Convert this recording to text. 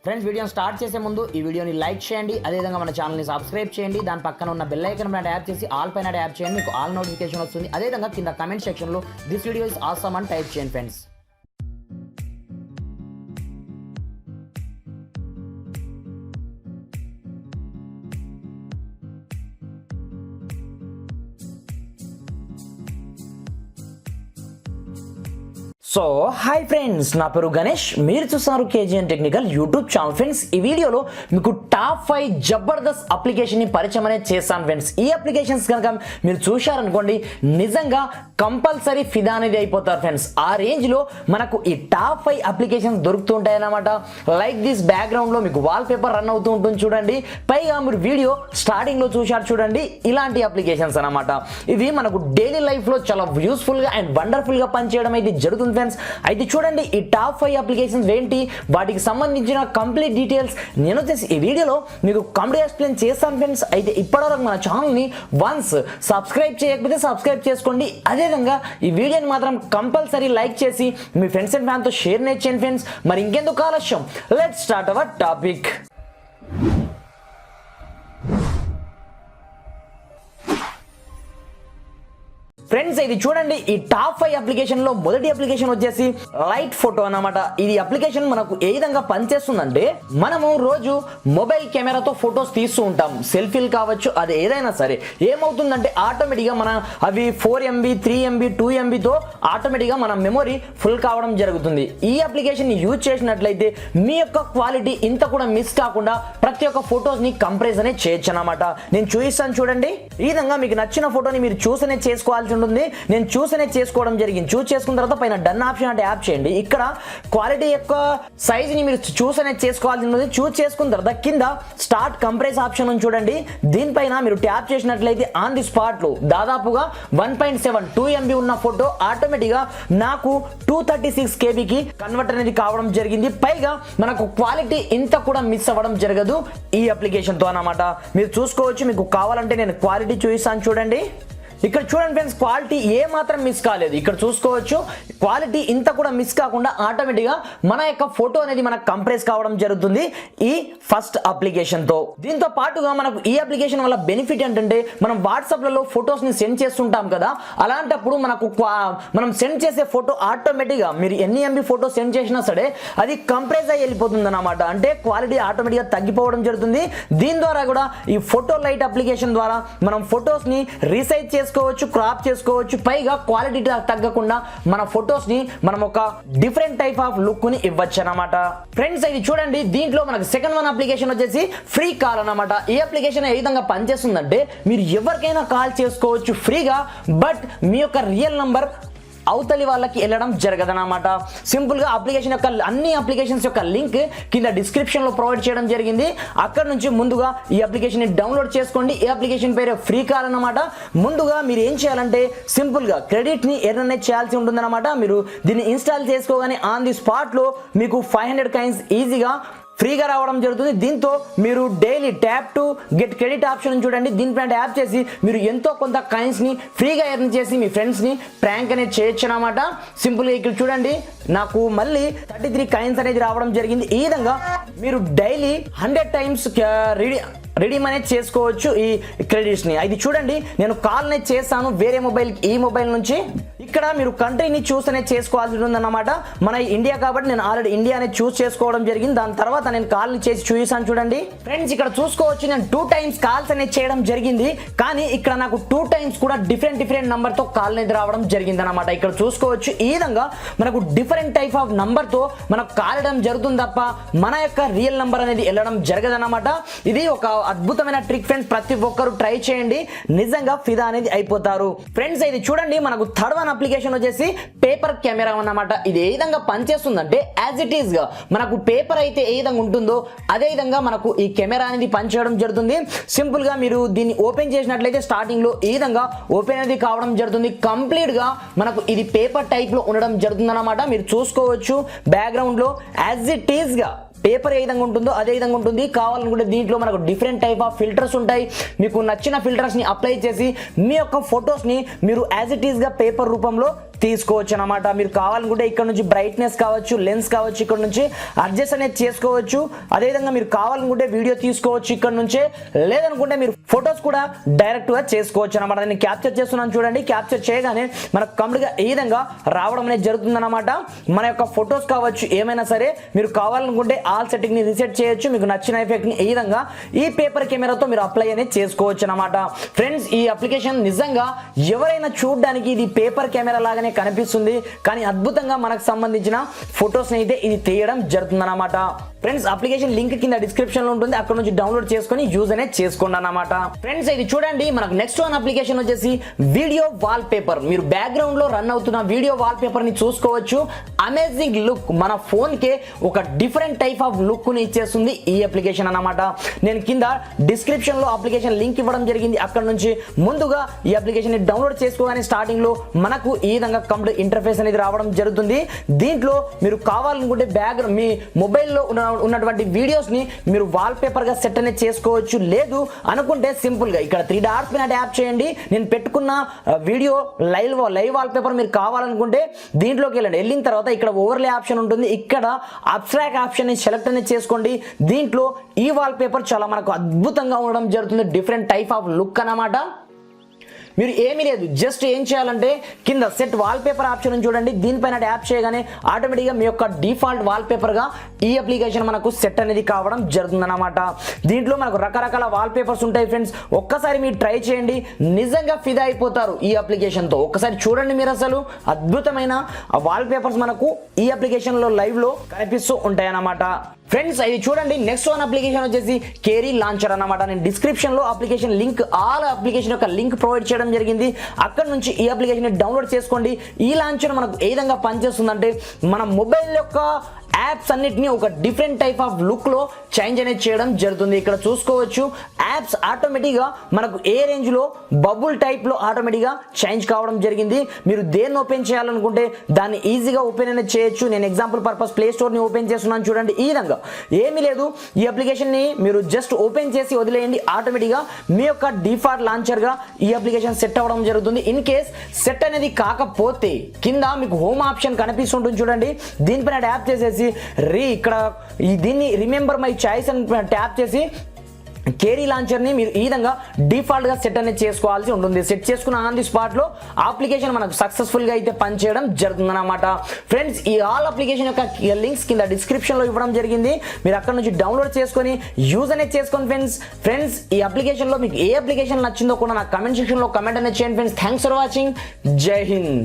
Friends వీడియోని start చేసే ముందు ఈ వీడియోని లైక్ చేయండి, అదేవిధంగా మన ఛానల్ని సబ్స్క్రైబ్ చేయండి, దాని పక్కన ఉన్న బెల్ ఐకాన్ పైన ట్యాప్ చేసి ఆల్ పైన ట్యాప్ చేయండి, మీకు ఆల్ నోటిఫికేషన్ వస్తుంది. అదేవిధంగా కింద కమెంట్ సెక్షన్లో దిస్ వీడియో ఇస్ ఆసమ్ అని టైప్ చేయండి ఫ్రెండ్స్. సో హాయ్ ఫ్రెండ్స్, నా పేరు గణేష్, మీరు చూస్తున్నారు KGN technical YouTube channel. Friends ఈ వీడియోలో మీకు టాప్ 5 జబర్దస్త్ అప్లికేషన్ ని పరిచయం అనేది చేస్తాను ఫ్రెండ్స్. ఈ అప్లికేషన్స్ కనుక మీరు చూశారనుకోండి నిజంగా కంపల్సరీ ఫిదా అనేది అయిపోతారు ఫ్రెండ్స్. ఆ రేంజ్ లో మనకు ఈ టాప్ 5 అప్లికేషన్స్ దొరుకుతుంటాయి అన్నమాట. లైక్ దిస్ బ్యాక్గ్రౌండ్ లో మీకు వాల్ పేపర్ రన్ అవుతూ ఉంటుంది చూడండి, పైగా మీరు వీడియో స్టార్టింగ్ లో చూశారు చూడండి, ఇలాంటి అప్లికేషన్స్ అన్నమాట. ఇవి మనకు డైలీ లైఫ్ లో చాలా యూస్ఫుల్ గా అండ్ వండర్ఫుల్ గా పనిచేయడం అయితే జరుగుతుంది ఫ్రెండ్స్. అయితే చూడండి ఈ టాప్ 5 అప్లికేషన్స్ ఏంటి, వాటికి సంబంధించిన కంప్లీట్ డీటెయిల్స్ నేను వచ్చేసి ఈ వీడియోలో మీకు కంప్లీట్ ఎక్స్ప్లెయిన్ చేస్తాను ఫ్రెండ్స్. అయితే ఇప్పటివరకు మన ఛానల్ని వన్స్ సబ్స్క్రైబ్ చేయకపోతే సబ్స్క్రైబ్ చేసుకోండి. అదేవిధంగా ఈ వీడియోని మాత్రం కంపల్సరీ లైక్ చేసి మీ ఫ్రెండ్స్ అండ్ ఫ్యాన్తో షేర్ చేయండి ఫ్రెండ్స్. మరి ఇంకెందుకు ఆలస్యం, let's start our topic. Friends ఇది చూడండి ఈ టాప్ 5 అప్లికేషన్ లో మొదటి అప్లికేషన్ వచ్చేసి లైట్ ఫోటో అన్నమాట. ఇది అప్లికేషన్ మనకు ఏ విధంగా పనిచేస్తుందంటే, మనము రోజు మొబైల్ కెమెరాతో ఫొటోస్ తీస్తూ ఉంటాం, సెల్ఫీలు కావచ్చు, అది ఏదైనా సరే. ఏమవుతుందంటే ఆటోమేటిక్గా మన అవి 4 MB 3 MB 2 MBతో ఆటోమేటిక్గా మన మెమొరీ ఫుల్ కావడం జరుగుతుంది. ఈ అప్లికేషన్ ని యూజ్ చేసినట్లయితే మీ యొక్క క్వాలిటీ ఇంత కూడా మిస్ కాకుండా ప్రతి ఒక్క ఫొటోస్ ని కంప్రెస్ అనేది చేయొచ్చు అన్నమాట. నేను చూపిస్తాను చూడండి. ఈ విధంగా మీకు నచ్చిన ఫోటోని మీరు చూస్ అనేది చేసుకోవాల్సి ఉంటుంది. నేను చూస్ అనేది చేసుకోవడం జరిగింది. చూస్ చేసుకున్న తర్వాత పైన డన్ ఆప్షన్ అంటే యాప్ చేయండి. ఇక్కడ క్వాలిటీ యొక్క సైజ్ ని మీరు చూస్ అనేది చేసుకోవాల్సి ఉంటుంది. చూస్ చేసుకున్న తర్వాత కింద స్టార్ట్ కంప్రెస్ ఆప్షన్ ఉంది చూడండి, దీనిపైన మీరు ట్యాప్ చేసినట్లయితే ఆన్ ది స్పాట్ లో దాదాపుగా 1.7 2 MB ఉన్న ఫోటో ఆటోమేటిక్ గా నాకు 236 KBకి కన్వర్ట్ అనేది కావడం జరిగింది. పైగా మనకు క్వాలిటీ ఇంత కూడా మిస్ అవ్వడం జరగదు ఈ అప్లికేషన్ తో అన్నమాట. మీరు చూసుకోవచ్చు. మీకు కావాలంటే నేను క్వాలిటీ చూపిస్తాను చూడండి. ఇక్కడ చూడండి ఫ్రెండ్స్, క్వాలిటీ ఏ మాత్రం మిస్ కాలేదు. ఇక్కడ చూసుకోవచ్చు క్వాలిటీ ఇంత కూడా మిస్ కాకుండా ఆటోమేటిక్గా మన యొక్క ఫోటో అనేది మనకు కంప్రెస్ కావడం జరుగుతుంది ఈ ఫస్ట్ అప్లికేషన్ తో. దీంతో పాటుగా మనకు ఈ అప్లికేషన్ వల్ల బెనిఫిట్ ఏంటంటే, మనం వాట్సాప్లలో ఫొటోస్ ని సెండ్ చేస్తుంటాం కదా, అలాంటప్పుడు మనకు మనం సెండ్ చేసే ఫోటో ఆటోమేటిక్గా మీరు ఎన్ని MB ఫోటో సెండ్ చేసినా సరే అది కంప్రెస్ అయ్యి వెళ్ళిపోతుంది అన్నమాట. అంటే క్వాలిటీ ఆటోమేటిక్గా తగ్గిపోవడం జరుగుతుంది. దీని ద్వారా కూడా ఈ ఫోటో లైట్ అప్లికేషన్ ద్వారా మనం ఫొటోస్ ని రీసైజ్ చేసుకోవచ్చు, క్రాప్ చేసుకోవచ్చు, పైగా క్వాలిటీ తగ్గకుండా మన ఫొటోస్ ని మనం ఒక డిఫరెంట్ టైప్ ఆఫ్ లుక్ ని ఇవ్వచ్చు అన్నమాట. ఫ్రెండ్స్ ఇది చూడండి, దీంట్లో మనకు సెకండ్ వన్ అప్లికేషన్ వచ్చేసి ఫ్రీ కాల్ అన్నమాట. ఈ అప్లికేషన్ ఏ విధంగా పనిచేస్తుందంటే, మీరు ఎవరికైనా కాల్ చేసుకోవచ్చు ఫ్రీగా, బట్ మీ యొక్క రియల్ నంబర్ అవతలి వాళ్ళకి వెళ్ళడం జరగదన్నమాట. సింపుల్ గా అప్లికేషన్ యొక్క అన్ని అప్లికేషన్స్ యొక్క లింక్ కింద డిస్క్రిప్షన్ లో ప్రొవైడ్ చేయడం జరిగింది. అక్కడ నుంచి ముందుగా ఈ అప్లికేషన్ ని డౌన్లోడ్ చేసుకోండి. ఈ అప్లికేషన్ పేరు ఫ్రీ కాల్ అన్నమాట. ముందుగా మీరు ఏం చేయాలంటే సింపుల్ గా క్రెడిట్ ని ఎర్న్ చేయాల్సి ఉంటుంది అన్నమాట. మీరు దీన్ని ఇన్స్టాల్ చేసుకోగానే ఆన్ ది స్పాట్ లో మీకు 500 కాయిన్స్ ఈజీగా ఫ్రీగా రావడం జరుగుతుంది. దీంతో మీరు daily tap to get credit option చూడండి, దీనిపైన ట్యాప్ చేసి మీరు ఎంతో కొంత కాయిన్స్ ని ఫ్రీగా ఎర్న్ చేసి మీ ఫ్రెండ్స్ ని ప్రాంక్ అనేది చేయొచ్చు అన్నమాట. సింపుల్ గా ఇక్కడ చూడండి, నాకు మళ్ళీ 33 కాయిన్స్ అనేది రావడం జరిగింది. ఈ విధంగా మీరు డైలీ 100 టైమ్స్ రెడీమ్ అనేది చేసుకోవచ్చు ఈ క్రెడిట్స్ ని. అది చూడండి, నేను కాల్ అనేది చేస్తాను వేరే మొబైల్, ఈ మొబైల్ నుంచి. ఇక్కడ మీరు కంట్రీని చూస్ అనేది చేసుకోవాల్సి ఉందన్నమాట. మన ఇండియా కాబట్టి నేను ఆల్రెడీ ఇండియా అనేది చూస్ చేసుకోవడం జరిగింది. దాని తర్వాత నేను కాల్ ని చేసి చూసాను చూడండి. ఫ్రెండ్స్ ఇక్కడ చూసుకోవచ్చు, నేను 2 టైమ్స్ కాల్స్ అనేది చేయడం జరిగింది, కానీ ఇక్కడ నాకు 2 టైమ్స్ కూడా డిఫరెంట్ నంబర్ తో కాల్ అనేది రావడం జరిగింది అనమాట. ఇక్కడ చూసుకోవచ్చు ఈ విధంగా మనకు డిఫరెంట్ టైప్ ఆఫ్ నంబర్ తో మనకు కాల్ చేయడం జరుగుతుంది తప్ప మన యొక్క రియల్ నంబర్ అనేది వెళ్ళడం జరగదన్నమాట. ఇది ఒక అద్భుతమైన ట్రిక్ ఫ్రెండ్స్, ప్రతి ఒక్కరు ట్రై చేయండి, నిజంగా ఫిదా అనేది అయిపోతారు. ఫ్రెండ్స్ ఇది చూడండి, మనకు థర్డ్ వన్ అప్లికేషన్ వచ్చేసి పేపర్ కెమెరా అన్నమాట. ఇది ఏ విధంగా పనిచేస్తుందంటే, యాజ్ ఇట్ ఈస్ గా మనకు పేపర్ అయితే ఏ విధంగా ఉంటుందో అదే విధంగా మనకు ఈ కెమెరా అనేది పనిచేయడం జరుగుతుంది. సింపుల్ గా మీరు దీన్ని ఓపెన్ చేసినట్లయితే స్టార్టింగ్ లో ఈ విధంగా ఓపెన్ అనేది కావడం జరుగుతుంది. కంప్లీట్ గా మనకు ఇది పేపర్ టైప్ లో ఉండడం జరుగుతుంది అన్నమాట. మీరు చూసుకోవచ్చు బ్యాక్గ్రౌండ్ లో యాజ్ ఇట్ ఈస్ గా పేపర్ ఏ విధంగా ఉంటుందో అదే విధంగా ఉంటుంది. కావాలనుకుంటే దీంట్లో మనకు డిఫరెంట్ టైప్ ఆఫ్ ఫిల్టర్స్ ఉంటాయి. మీకు నచ్చిన ఫిల్టర్స్ ని అప్లై చేసి మీ యొక్క ఫొటోస్ ని మీరు యాజ్ ఇట్ ఈస్ గా పేపర్ రూపంలో తీసుకోవచ్చు అన్నమాట. మీరు కావాలనుకుంటే ఇక్కడ నుంచి బ్రైట్నెస్ కావచ్చు, లెన్స్ కావచ్చు, ఇక్కడ నుంచి అడ్జస్ట్ అనేది చేసుకోవచ్చు. అదేవిధంగా మీరు కావాలనుకుంటే వీడియో తీసుకోవచ్చు ఇక్కడ నుంచే, లేదనుకుంటే మీరు ఫొటోస్ కూడా డైరెక్ట్ గా చేసుకోవచ్చు అన్నమాట. నేను క్యాప్చర్ చేస్తున్నాను చూడండి. క్యాప్చర్ చేయగానే మనకు కంప్లీట్ గా ఈ విధంగా రావడం అనేది జరుగుతుంది అన్నమాట. మన యొక్క ఫొటోస్ కావచ్చు ఏమైనా సరే మీరు కావాలనుకుంటే ఆల్ సెట్టింగ్ ని రీసెట్ చేయొచ్చు. మీకు నచ్చిన ఎఫెక్ట్ ని ఈ విధంగా ఈ పేపర్ కెమెరాతో మీరు అప్లై అనేది చేసుకోవచ్చు అన్నమాట. ఫ్రెండ్స్, ఈ అప్లికేషన్ నిజంగా ఎవరైనా చూడడానికి ఇది పేపర్ కెమెరా లాగానే కనిపిస్తుంది, కానీ అద్భుతంగా మనకు సంబంధించిన ఫొటోస్ అయితే ఇది తీయడం జరుగుతుంది అన్నమాట. ఫ్రెండ్స్, అప్లికేషన్ లింక్ కింద డిస్క్రిప్షన్ లో ఉంటుంది, అక్కడ నుంచి డౌన్లోడ్ చేసుకొని యూజ్ అనేది చేసుకోండి అన్నమాట. ఫ్రెండ్స్, ఇది చూడండి, మనకు నెక్స్ట్ వన్ అప్లికేషన్ వచ్చేసి వీడియో వాల్ పేపర్. మీరు బ్యాక్గ్రౌండ్ లో రన్ అవుతున్న వీడియో వాల్ పేపర్ ని చూసుకోవచ్చు. అమేజింగ్ లుక్, మన ఫోన్ కే ఒక డిఫరెంట్ టైప్ ఆఫ్ లుక్ ని ఇచ్చేస్తుంది ఈ అప్లికేషన్ అన్నమాట. నేను కింద డిస్క్రిప్షన్ లో అప్లికేషన్ లింక్ ఇవ్వడం జరిగింది, అక్కడ నుంచి ముందుగా ఈ అప్లికేషన్ ని డౌన్లోడ్ చేసుకోగానే స్టార్టింగ్ లో మనకు ఈ విధంగా కంప్లీట్ ఇంటర్ఫేస్ అనేది రావడం జరుగుతుంది. దీంట్లో మీరు కావాలనుకుంటే బ్యాక్గ్రౌండ్ మీ మొబైల్లో ఉన్నటువంటి వీడియోస్ ని మీరు వాల్ పేపర్ గా సెట్ అనేది చేసుకోవచ్చు. లేదు అనుకుంటే సింపుల్ గా ఇక్కడ 3 డాట్స్ పైన ట్యాప్ చేయండి. నేను పెట్టుకున్న వీడియో లైవ్ వాల్ పేపర్ మీరు కావాలనుకుంటే దీంట్లోకి వెళ్ళిన తర్వాత ఇక్కడ ఓవర్లే ఆప్షన్ ఉంటుంది, ఇక్కడ అబ్స్ట్రాక్ట్ ఆప్షన్ ని సెలెక్ట్ అనేది చేసుకోండి. దీంట్లో ఈ వాల్ పేపర్ చాలా మనకు అద్భుతంగా ఉండడం జరుగుతుంది, డిఫరెంట్ టైప్ ఆఫ్ లుక్ అన్నమాట. మీరు ఏమీ లేదు, జస్ట్ ఏం చేయాలంటే కింద సెట్ వాల్ పేపర్ ఆప్షన్ చూడండి, దీనిపైన ట్యాప్ చేయగానే ఆటోమేటిక్గా మీ యొక్క డిఫాల్ట్ వాల్ పేపర్ గా ఈ అప్లికేషన్ మనకు సెట్ అనేది కావడం జరుగుతుందన్నమాట. దీంట్లో మనకు రకరకాల వాల్ పేపర్స్ ఉంటాయి ఫ్రెండ్స్. ఒక్కసారి మీరు ట్రై చేయండి, నిజంగా ఫిదా అయిపోతారు ఈ అప్లికేషన్ తో. ఒక్కసారి చూడండి, మీరు అసలు అద్భుతమైన వాల్ పేపర్స్ మనకు ఈ అప్లికేషన్ లో లైవ్ లో కనిపిస్తూ ఉంటాయి అన్నమాట. ఫ్రెండ్స్, ఇది చూడండి, నెక్స్ట్ వన్ అప్లికేషన్ వచ్చేసి కేరీ లాంచర్ అన్నమాట. నేను డిస్క్రిప్షన్ లో అప్లికేషన్ లింక్, ఆల్ అప్లికేషన్ యొక్క లింక్ ప్రొవైడ్ చేయడం జరిగింది, అక్కడ నుంచి ఈ అప్లికేషన్ ని డౌన్లోడ్ చేసుకోండి. ఈ లాంచర్ మనకు ఏ విధంగా పనిచేస్తుందంటే మన మొబైల్ యొక్క యాప్స్ అన్నిటిని ఒక డిఫరెంట్ టైప్ ఆఫ్ లుక్ లో చేంజ్ అనేది చేయడం జరుగుతుంది. ఇక్కడ చూసుకోవచ్చు, యాప్స్ ఆటోమేటిక్ గా మనకు ఏ రేంజ్ లో బబుల్ టైప్ లో ఆటోమేటిక్ గా చేంజ్ కావడం జరిగింది. మీరు దేన్ని ఓపెన్ చేయాలనుకుంటే దాన్ని ఈజీగా ఓపెన్ అనేది చేయొచ్చు. నేను ఎగ్జాంపుల్ పర్పస్ ప్లే స్టోర్ ని ఓపెన్ చేస్తున్నాను చూడండి. ఈ విధంగా ఏమీ లేదు, ఈ అప్లికేషన్ ని మీరు జస్ట్ ఓపెన్ చేసి వదిలేయండి, ఆటోమేటిక్ గా మీ యొక్క డిఫాల్ట్ లాంచర్ గా ఈ అప్లికేషన్ సెట్ అవ్వడం జరుగుతుంది. ఇన్ కేస్ సెట్ అనేది కాకపోతే కింద మీకు హోమ్ ఆప్షన్ కనిపిస్తుంటుంది చూడండి, దీనిపైన ట్యాప్ చేసేసి ఇక్కడ దీన్ని రిమెంబర్ మై చాయిస్ అని ట్యాప్ చేసి కేరీ లాంచర్ ని మీరు ఈ విధంగా డిఫాల్ట్ గా సెట్ అనేది చేసుకోవాల్సి ఉంటుంది. సెట్ చేసుకున్న ఆన్ ది స్పాట్ లో అప్లికేషన్ మనకు సక్సెస్ఫుల్ గా అయితే పనిచేయడం జరుగుతుంది అన్నమాట. ఫ్రెండ్స్, ఈ ఆల్ అప్లికేషన్ యొక్క లింక్స్ కింద డిస్క్రిప్షన్ లో ఇవ్వడం జరిగింది, మీరు అక్కడ నుంచి డౌన్లోడ్ చేసుకొని యూజ్ అనేది చేసుకోండి. ఫ్రెండ్స్, ఈ అప్లికేషన్ లో మీకు ఏ అప్లికేషన్ నచ్చిందో కూడా నాకు కమెంట్ సెక్షన్ లో కమెంట్ అనేది చేయండి ఫ్రెండ్స్. Thanks for watching. జై హింద్.